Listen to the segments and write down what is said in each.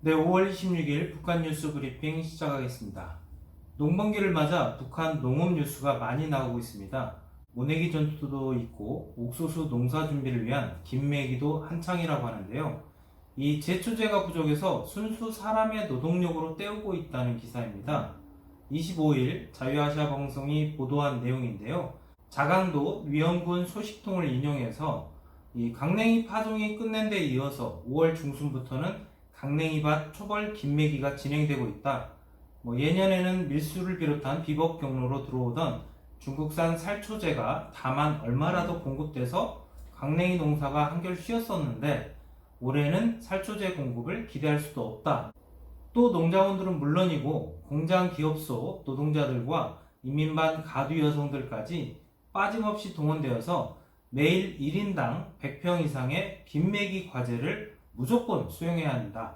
네, 5월 26일 북한 뉴스 브리핑 시작하겠습니다. 농번기를 맞아 북한 농업 뉴스가 많이 나오고 있습니다. 모내기 전투도 있고 옥수수 농사 준비를 위한 김매기도 한창이라고 하는데요. 이 제초제가 부족해서 순수 사람의 노동력으로 때우고 있다는 기사입니다. 25일 자유아시아 방송이 보도한 내용인데요. 자강도 위험군 소식통을 인용해서 이 강냉이 파종이 끝낸 데 이어서 5월 중순부터는 강냉이밭 초벌 김매기가 진행되고 있다. 예년에는 밀수를 비롯한 비법 경로로 들어오던 중국산 살초제가 다만 얼마라도 공급돼서 강냉이 농사가 한결 쉬었었는데 올해는 살초제 공급을 기대할 수도 없다. 또 농자원들은 물론이고 공장 기업소 노동자들과 인민반 가두 여성들까지 빠짐없이 동원되어서 매일 1인당 100평 이상의 김매기 과제를 무조건 수행해야 한다.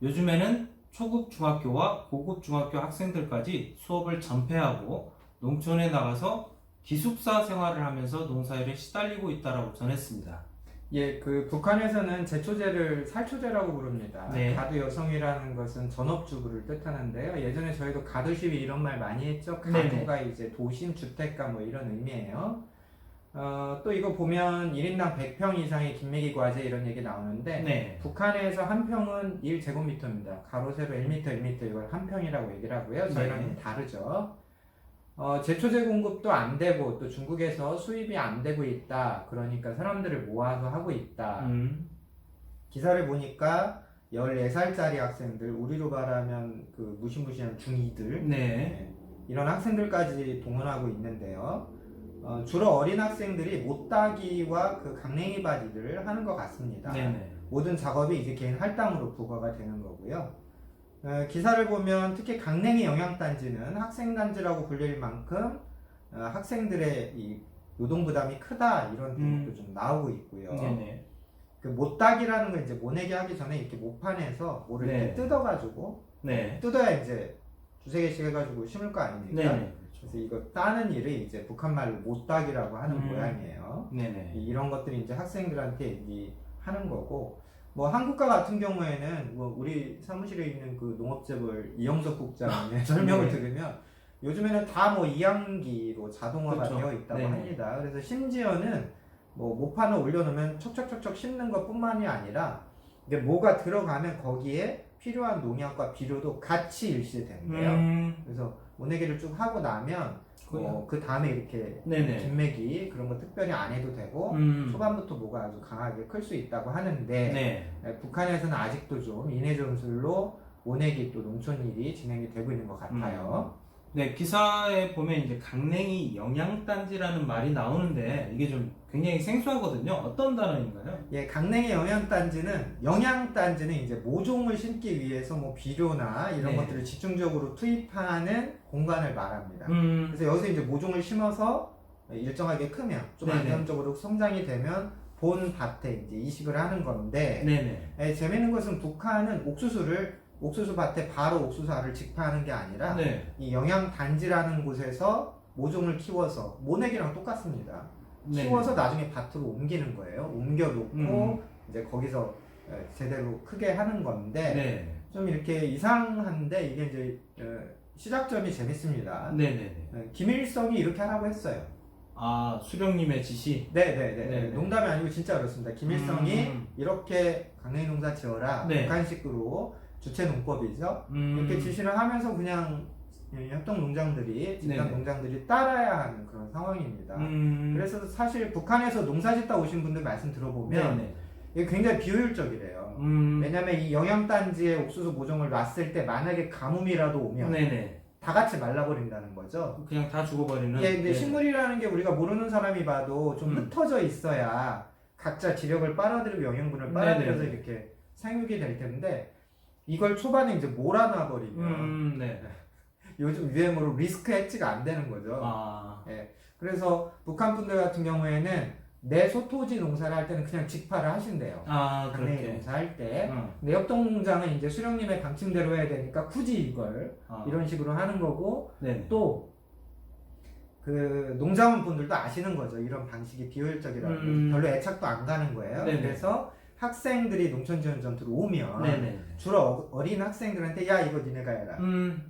요즘에는 초급 중학교와 고급 중학교 학생들까지 수업을 전폐하고 농촌에 나가서 기숙사 생활을 하면서 농사일에 시달리고 있다고 전했습니다. 예, 북한에서는 제초제를 살초제라고 부릅니다. 네. 가두 여성이라는 것은 전업주부를 뜻하는데요. 예전에 저희도 가두 시위 이런 말 많이 했죠. 네네. 가두가 이제 도심 주택가 이런 의미예요. 또 이거 보면 1인당 100평 이상의 김매기 과제 이런 얘기 나오는데 네. 북한에서 한 평은 1제곱미터입니다. 가로 세로 1m, 1m 이걸 한 평이라고 얘기를 하고요. 저희랑 좀 다르죠. 제초제 공급도 안 되고 또 중국에서 수입이 안 되고 있다. 그러니까 사람들을 모아서 하고 있다. 기사를 보니까 14살짜리 학생들, 우리로 말하면 무시무시한 중2들 네. 이런 학생들까지 동원하고 있는데요. 주로 어린 학생들이 못따기와 강냉이 바지를 하는 것 같습니다. 네네. 모든 작업이 이제 개인 할당으로 부과가 되는 거고요. 기사를 보면 특히 강냉이 영양단지는 학생단지라고 불릴 만큼 학생들의 이 노동 부담이 크다 이런 대목도 좀 나오고 있고요. 네네. 못따기라는 건 이제 모내기 하기 전에 이렇게 모판에서 모를 네. 이렇게 뜯어가지고 네. 뜯어야 이제 두세 개씩 해가지고 심을 거 아닙니까? 네네. 그래서 이거 따는 일을 이제 북한말로 못따기라고 하는 모양이에요. 네네. 이런 것들이 이제 학생들한테 하는 거고, 한국과 같은 경우에는 우리 사무실에 있는 농업재벌 이영석 국장의 설명을 들으면 요즘에는 다 이항기로 자동화가 그렇죠. 되어 있다고 네네. 합니다. 그래서 심지어는 모판을 올려놓으면 척척척척 심는 것뿐만이 아니라 이게 뭐가 들어가면 거기에 필요한 농약과 비료도 같이 일시된대요. 그래서 모내기를 쭉 하고 나면 그 다음에 이렇게 네네. 김매기 그런 거 특별히 안 해도 되고 초반부터 뭐가 아주 강하게 클 수 있다고 하는데 네. 북한에서는 아직도 좀 인해 전술로 모내기 또 농촌 일이 진행이 되고 있는 것 같아요. 네, 기사에 보면 이제 강냉이 영양단지라는 말이 나오는데 이게 좀 굉장히 생소하거든요. 어떤 단어인가요? 예, 강냉이 영양단지는 이제 모종을 심기 위해서 비료나 이런 네. 것들을 집중적으로 투입하는 공간을 말합니다. 음. 그래서 여기서 이제 모종을 심어서 일정하게 크면 좀 네네. 안정적으로 성장이 되면 본 밭에 이제 이식을 하는 건데 네네. 재밌는 것은 북한은 옥수수 밭에 바로 옥수수알을 직파하는 게 아니라 네. 이 영양단지라는 곳에서 모종을 키워서 모내기랑 똑같습니다. 키워서 나중에 밭으로 옮기는 거예요. 옮겨놓고 이제 거기서 제대로 크게 하는 건데 네. 좀 이렇게 이상한데 이게 이제 시작점이 재밌습니다. 네네네. 김일성이 이렇게 하라고 했어요. 아, 수령님의 지시? 네네네. 네네. 농담이 아니고 진짜 그렇습니다. 김일성이 이렇게 강냉이 농사 지어라. 네. 북한식으로 주체 농법이죠. 이렇게 지시를 하면서 그냥 협동 농장들이 집단 네네. 농장들이 따라야 하는 그런 상황입니다. 그래서 사실 북한에서 농사 짓다 오신 분들 말씀 들어보면 네네. 이게 굉장히 비효율적이래요. 왜냐면 이 영양단지에 옥수수 모종을 놨을 때 만약에 가뭄이라도 오면 네네. 다 같이 말라버린다는 거죠. 그냥 다 죽어버리는. 예, 근데 네. 식물이라는 게 우리가 모르는 사람이 봐도 좀 흩어져 있어야 각자 지력을 빨아들이고 영양분을 빨아들여서 네네. 이렇게 생육이 될 텐데 이걸 초반에 이제 몰아놔버리면 네. 요즘 유행어로 리스크 해치가 안 되는 거죠. 아. 예, 그래서 북한 분들 같은 경우에는 내 소토지 농사를 할 때는 그냥 직파를 하신대요. 아, 강냉이 그렇게. 농사할 때. 근데 협동농장은 이제 수령님의 방침대로 해야 되니까 굳이 이걸 이런 식으로 하는 거고 네. 또 농장원 분들도 아시는 거죠. 이런 방식이 비효율적이라는 거. 별로 애착도 안 가는 거예요. 네네. 그래서 학생들이 농촌지원전투로 오면 네네. 주로 어린 학생들한테 야 이거 니네가 해라.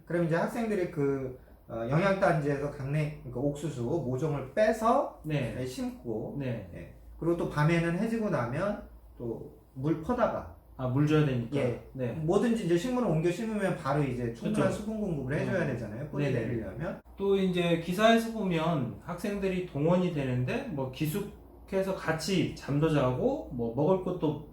그럼 이제 학생들이 그 영양단지에서 그러니까 옥수수 모종을 빼서 네. 심고 네. 예. 그리고 또 밤에는 해지고 나면 또 물 퍼다가 아, 물 줘야 되니까. 예. 네. 뭐든지 이제 식물을 옮겨 심으면 바로 이제 충분한 그렇죠. 수분 공급을 해줘야 되잖아요. 뿌리 네네. 내리려면. 또 이제 기사에서 보면 학생들이 동원이 되는데 뭐 기숙해서 같이 잠도 자고 뭐 먹을 것도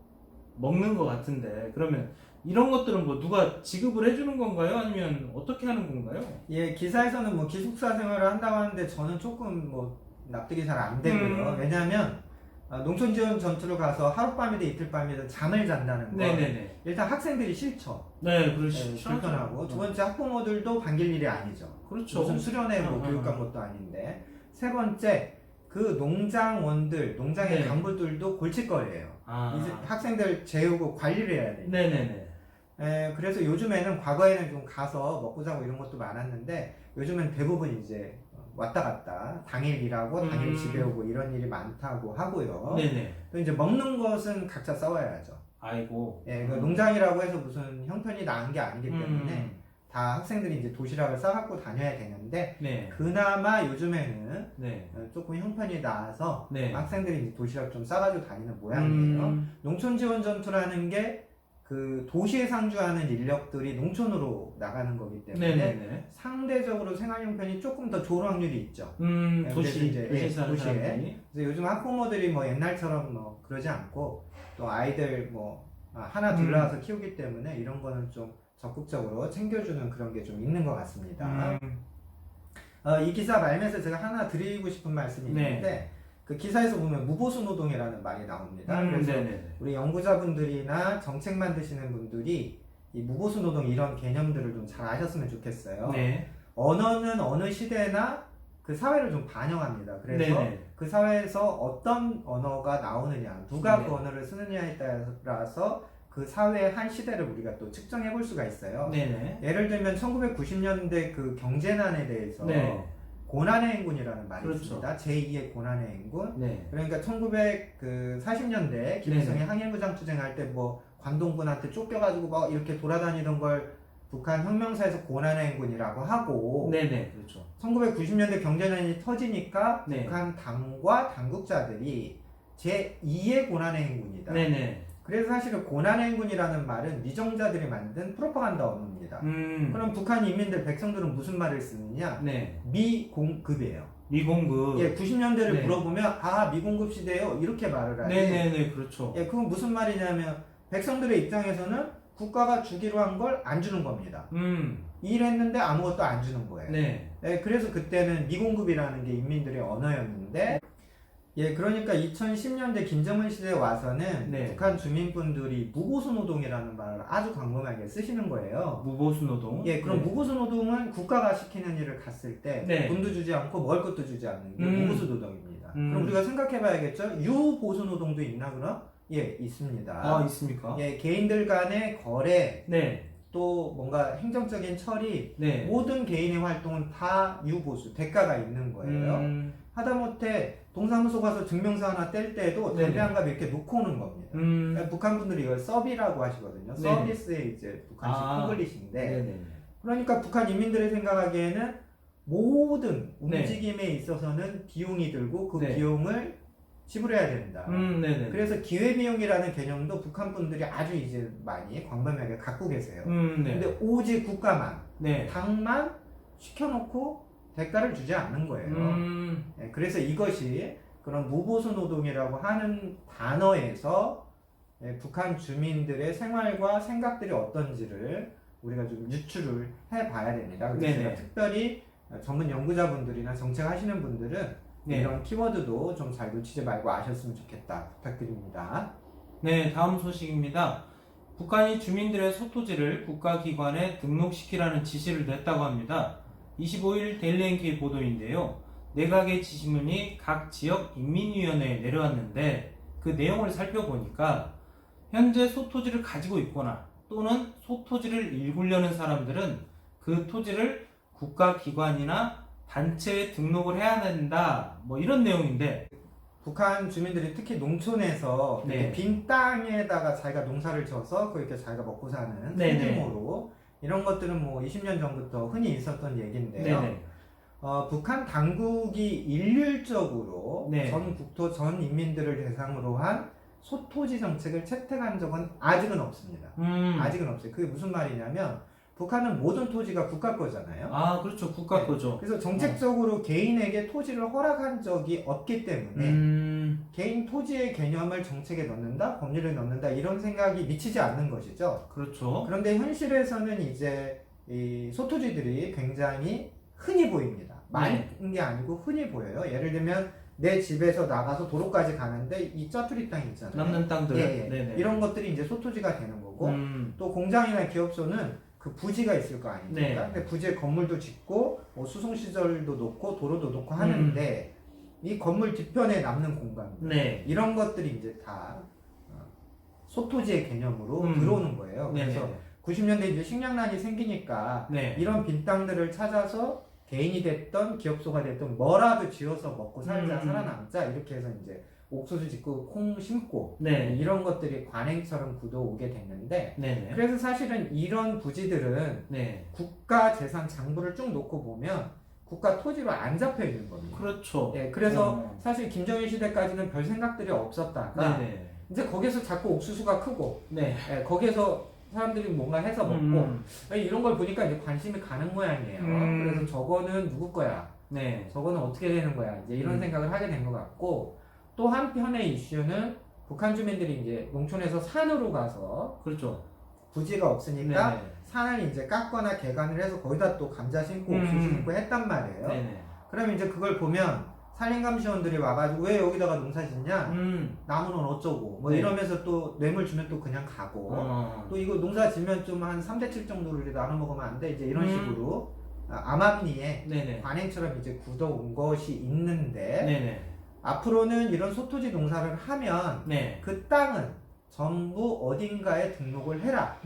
먹는 것 같은데, 그러면 이런 것들은 뭐 누가 지급을 해주는 건가요? 아니면 어떻게 하는 건가요? 예, 기사에서는 뭐 기숙사 생활을 한다고 하는데 저는 조금 뭐 납득이 잘 안 되고요. 왜냐하면 농촌 지원 전투를 가서 하룻밤이든 이틀밤이든 잠을 잔다는 건 네네네. 일단 학생들이 싫죠. 네, 예, 그렇죠. 불편하고 두 번째 학부모들도 반길 일이 아니죠. 그렇죠. 무슨 수련회 뭐 교육관 것도 아닌데 세 번째 그 농장원들 농장의 네. 간부들도 골칫거리예요. 아. 이제 학생들 재우고 관리를 해야 돼요. 네네네. 그래서 요즘에는 과거에는 좀 가서 먹고 자고 이런 것도 많았는데 요즘은 대부분 이제 왔다 갔다 당일 일하고 당일 집에 오고 이런 일이 많다고 하고요. 네네. 또 이제 먹는 것은 각자 싸워야죠. 아이고. 예, 그 농장이라고 해서 무슨 형편이 나은 게 아니기 때문에 다 학생들이 이제 도시락을 싸갖고 다녀야 되는데 네. 그나마 요즘에는 네. 조금 형편이 나아서 네. 학생들이 이제 도시락 좀 싸가지고 다니는 모양이에요. 농촌 지원 전투라는 게 그 도시에 상주하는 인력들이 농촌으로 나가는 거기 때문에 네네네. 상대적으로 생활 형편이 조금 더 좋을 확률이 있죠. 도시, 이제, 도시에 사는 도시에. 사람들이. 그래서 요즘 학부모들이 뭐 옛날처럼 뭐 그러지 않고 또 아이들 뭐 하나 둘 낳아서 키우기 때문에 이런 거는 좀 적극적으로 챙겨주는 그런 게 좀 있는 것 같습니다. 이 기사 말면서 제가 하나 드리고 싶은 말씀이 네. 있는데 그 기사에서 보면 무보수 노동이라는 말이 나옵니다. 그래서 네네네. 우리 연구자분들이나 정책 만드시는 분들이 이 무보수 노동 이런 개념들을 좀 잘 아셨으면 좋겠어요. 네. 언어는 어느 시대나 그 사회를 좀 반영합니다. 그래서 네네. 그 사회에서 어떤 언어가 나오느냐, 누가 네. 그 언어를 쓰느냐에 따라서 그 사회의 한 시대를 우리가 또 측정해 볼 수가 있어요. 네네. 예를 들면 1990년대 그 경제난에 대해서 네. 고난의 행군이라는 말이 그렇죠. 있습니다. 제2의 고난의 행군. 네. 그러니까 1940년대 김일성이 항일무장 투쟁할 때 뭐 관동군한테 쫓겨가지고 막 이렇게 돌아다니던 걸 북한 혁명사에서 고난의 행군이라고 하고 네네. 그렇죠. 1990년대 경제난이 터지니까 네. 북한 당과 당국자들이 제2의 고난의 행군이다. 네네. 그래서 사실은 고난의 행군이라는 말은 위정자들이 만든 프로파간다 언어입니다. 그럼 북한 인민들 백성들은 무슨 말을 쓰느냐? 네. 미공급이에요. 미공급. 예, 90년대를 네. 물어보면 미공급 시대예요 이렇게 말을 하지. 네네네. 그렇죠. 예, 그건 무슨 말이냐면 백성들의 입장에서는 국가가 주기로 한 걸 안 주는 겁니다. 일했는데 아무것도 안 주는 거예요. 네. 예, 그래서 그때는 미공급이라는 게 인민들의 언어였는데 예, 그러니까 2010년대 김정은 시대에 와서는 네. 북한 주민분들이 무보수 노동이라는 말을 아주 광범하게 쓰시는 거예요. 무보수 노동. 예, 그럼 네. 무보수 노동은 국가가 시키는 일을 갔을 때 네. 돈도 주지 않고 먹을 것도 주지 않는 게 무보수 노동입니다. 그럼 우리가 생각해 봐야겠죠? 유보수 노동도 있나 그럼? 예, 있습니다. 아, 있습니까? 예, 개인들 간의 거래, 네. 또 뭔가 행정적인 처리, 네. 모든 개인의 활동은 다 유보수, 대가가 있는 거예요. 하다못해 동사무소 가서 증명서 하나 뗄 때도 담배 네네. 한 갑 이렇게 놓고 오는 겁니다. 그러니까 북한 분들이 이걸 서비라고 하시거든요. 네네. 서비스의 이제 북한식 콩글리시인데, 네네. 그러니까 북한 인민들이 생각하기에는 모든 네. 움직임에 있어서는 비용이 들고 그 네. 비용을 지불해야 된다. 네네. 그래서 기회비용이라는 개념도 북한 분들이 아주 이제 많이 광범위하게 갖고 계세요. 네. 근데 오직 국가만, 네. 당만 시켜놓고 대가를 주지 않는 거예요. 예, 그래서 이것이 그런 무보수 노동이라고 하는 단어에서 북한 주민들의 생활과 생각들이 어떤지를 우리가 좀 유추를 해봐야 됩니다. 그래서 네네. 제가 특별히 전문 연구자분들이나 정책하시는 분들은 네. 이런 키워드도 좀 잘 놓치지 말고 아셨으면 좋겠다 부탁드립니다. 네, 다음 소식입니다. 북한이 주민들의 소토지를 국가기관에 등록시키라는 지시를 냈다고 합니다. 25일 데일리NK 보도인데요. 내각의 지시문이 각 지역 인민위원회에 내려왔는데 그 내용을 살펴보니까 현재 소토지를 가지고 있거나 또는 소토지를 일구려는 사람들은 그 토지를 국가기관이나 단체에 등록을 해야 된다, 뭐 이런 내용인데, 북한 주민들이 특히 농촌에서 네. 이렇게 빈 땅에다가 자기가 농사를 지어서 그렇게 자기가 먹고 사는 네네. 소규모로 이런 것들은 뭐 20년 전부터 흔히 있었던 얘기인데요. 네네. 북한 당국이 일률적으로 네. 전 국토 전 인민들을 대상으로 한 소토지 정책을 채택한 적은 아직은 없습니다. 아직은 없어요. 그게 무슨 말이냐면 북한은 모든 토지가 국가 거잖아요. 아, 그렇죠. 국가 네. 거죠. 그래서 정책적으로 개인에게 토지를 허락한 적이 없기 때문에 개인 토지의 개념을 정책에 넣는다, 법률에 넣는다 이런 생각이 미치지 않는 것이죠. 그렇죠. 그런데 현실에서는 이제 이 소토지들이 굉장히 흔히 보입니다. 많은 게 아니고 흔히 보여요. 예를 들면 내 집에서 나가서 도로까지 가는데 이 짜투리 땅 있잖아요. 남는 땅들. 예, 예. 네네. 이런 것들이 이제 소토지가 되는 거고 또 공장이나 기업소는 그 부지가 있을 거 아닙니까? 네. 근데 부지에 건물도 짓고 뭐 수송시설도 놓고 도로도 놓고 하는데 이 건물 뒤편에 남는 공간 네. 이런 것들이 이제 다 소토지의 개념으로 들어오는 거예요. 그래서 네네. 90년대 이제 식량난이 생기니까 네. 이런 빈 땅들을 찾아서 개인이 됐던 기업소가 됐던 뭐라도 지어서 먹고 살자 살아남자 이렇게 해서 이제 옥수수 짓고 콩 심고 네. 이런 것들이 관행처럼 굳어오게 됐는데 네네. 그래서 사실은 이런 부지들은 네. 국가 재산 장부를 쭉 놓고 보면 국가 토지로 안 잡혀 있는 겁니다. 그렇죠. 예, 그래서 사실 김정일 시대까지는 별 생각들이 없었다가 네네. 이제 거기서 자꾸 옥수수가 크고 네. 예, 거기에서 사람들이 뭔가 해서 먹고 이런 걸 보니까 이제 관심이 가는 모양이에요. 그래서 저거는 누구 거야? 네. 저거는 어떻게 되는 거야? 이제 이런 생각을 하게 된 것 같고 또 한편의 이슈는 북한 주민들이 이제 농촌에서 산으로 가서 그렇죠. 부지가 없으니까 네네. 산을 이제 깎거나 개간을 해서 거기다 또 감자 심고 옥수수 심고 했단 말이에요. 네네. 그럼 이제 그걸 보면 산림감시원들이 와가지고 왜 여기다가 농사 짓냐? 나무는 어쩌고 뭐 네. 이러면서 또 뇌물 주면 또 그냥 가고 또 이거 농사 지면 좀 한 3대7 정도를 나눠 먹으면 안 돼. 이제 이런 식으로 암암리에 네네. 관행처럼 이제 굳어온 것이 있는데 네네. 앞으로는 이런 소토지 농사를 하면 네. 그 땅은 전부 어딘가에 등록을 해라.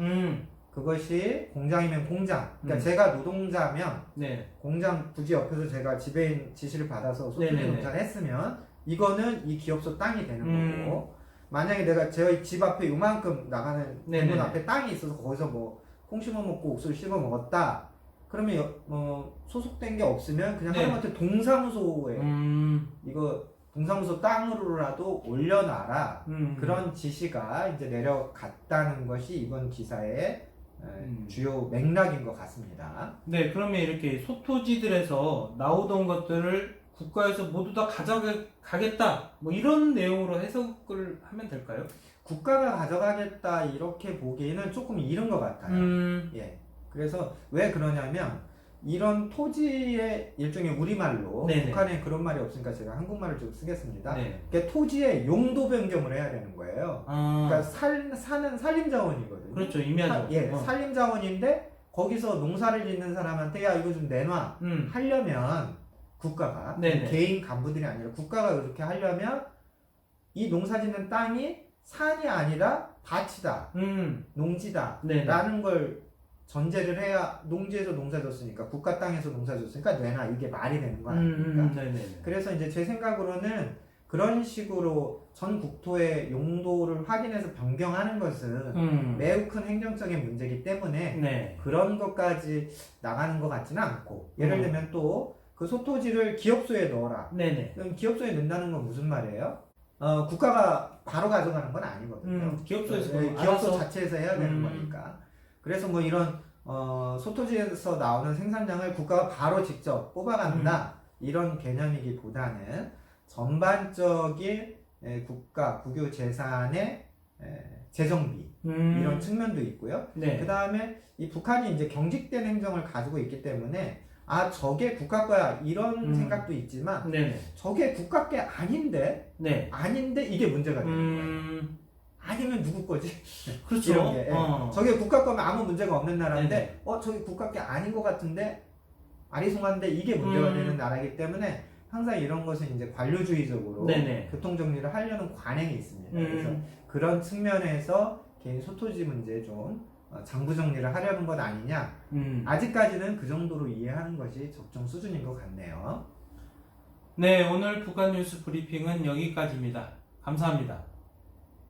그것이 공장이면 공장. 그러니까 제가 노동자면 네. 공장 부지 옆에서 제가 지배인 지시를 받아서 소토지 네네네. 농사를 했으면 이거는 이 기업소 땅이 되는 거고 만약에 내가 저희 집 앞에 요만큼 나가는 네네네. 대문 앞에 땅이 있어서 거기서 뭐 콩 심어 먹고 옥수수 심어 먹었다. 그러면 소속된 게 없으면 그냥 네. 하다못해 동사무소에 이거 동사무소 땅으로라도 올려놔라. 그런 지시가 이제 내려갔다는 것이 이번 기사의 주요 맥락인 것 같습니다. 네, 그러면 이렇게 소토지들에서 나오던 것들을 국가에서 모두 다 가져가겠다. 뭐 이런 내용으로 해석을 하면 될까요? 국가가 가져가겠다 이렇게 보기에는 조금 이른 것 같아요. 예. 그래서 왜 그러냐면 이런 토지의 일종의 우리말로 네네. 북한에 그런 말이 없으니까 제가 한국말을 좀 쓰겠습니다. 네. 그러니까 토지의 용도 변경을 해야 되는 거예요. 그러니까 사는 산림자원이거든요. 그렇죠. 임야죠. 산림자원인데 거기서 농사를 짓는 사람한테 야 이거 좀 내놔 하려면 국가가 네네. 개인 간부들이 아니라 국가가 그렇게 하려면 이 농사 짓는 땅이 산이 아니라 밭이다, 농지다 네네. 라는 걸 전제를 해야 농지에서 농사 졌으니까 국가 땅에서 농사 졌으니까 내놔 이게 말이 되는 거 아닙니까? 네네. 그래서 이제 제 생각으로는 그런 식으로 전 국토의 용도를 확인해서 변경하는 것은 매우 큰 행정적인 문제이기 때문에 네. 그런 것까지 나가는 것 같지는 않고 예를 들면 또 그 소토지를 기업소에 넣어라. 네네. 그럼 기업소에 넣는다는 건 무슨 말이에요? 국가가 바로 가져가는 건 아니거든요. 기업소에서 기업소 알아서. 자체에서 해야 되는 거니까. 그래서 뭐 이런 소토지에서 나오는 생산량을 국가가 바로 직접 뽑아간다 이런 개념이기보다는 전반적인 국가 국유 재산의 재정비 이런 측면도 있고요. 네. 그 다음에 이 북한이 이제 경직된 행정을 가지고 있기 때문에 저게 국가 거야 이런 생각도 있지만 네네. 저게 국가 게 아닌데 네. 아닌데 이게 문제가 되는 거예요. 아니면 누구 거지? 그렇죠. 이런 게. 저게 국가 거면 아무 문제가 없는 나라인데 네네. 저게 국가 게 아닌 것 같은데 아리송한데 이게 문제가 되는 나라이기 때문에 항상 이런 것은 이제 관료주의적으로 네네. 교통정리를 하려는 관행이 있습니다. 그래서 그런 측면에서 개인 소토지 문제 좀 장부 정리를 하려는 것 아니냐. 아직까지는 그 정도로 이해하는 것이 적정 수준인 것 같네요. 네, 오늘 북한 뉴스 브리핑은 여기까지입니다. 감사합니다.